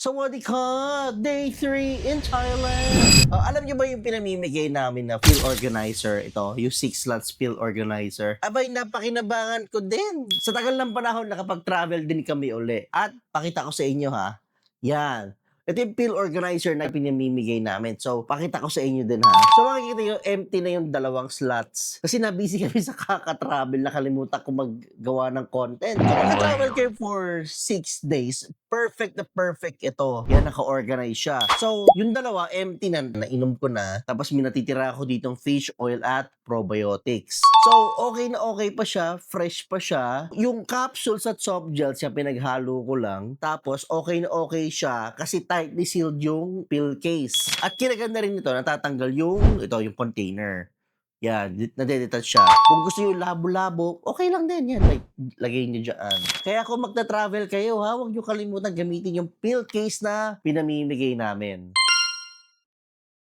Sawadee-ka! Day 3 in Thailand! Alam niyo ba yung pinamimigay namin na pill organizer? Ito, yung 6 slots pill organizer. Abay, napakinabangan ko din. Sa tagal ng panahon, nakapag-travel din kami uli. At pakita ko sa inyo ha. Yan. Ito yung pill organizer na pinamimigay namin. So, pakita ko sa inyo din ha. So, makikita nyo, empty na yung dalawang slots. Kasi na-busy kami sa kaka-travel. Nakalimutan ko maggawa ng content. So, mag-travel kayo for 6 days. Perfect na perfect ito. Yan, naka-organize siya. So, yung dalawa, empty na. Nainom ko na. Tapos, minatitira ako ditong fish oil at probiotics. So, okay na okay pa siya. Fresh pa siya. Yung capsules at soft gels, siya pinaghalo ko lang. Tapos, okay na okay siya kasi tightly sealed yung pill case. At kinaganda rin nito, natatanggal yung container. Yan, nadedetach siya. Kung gusto nyo labo-labo, okay lang din yan. Like, lagay nyo dyan. Kaya kung magta-travel kayo, ha, huwag nyo kalimutan gamitin yung pill case na pinamimigay namin.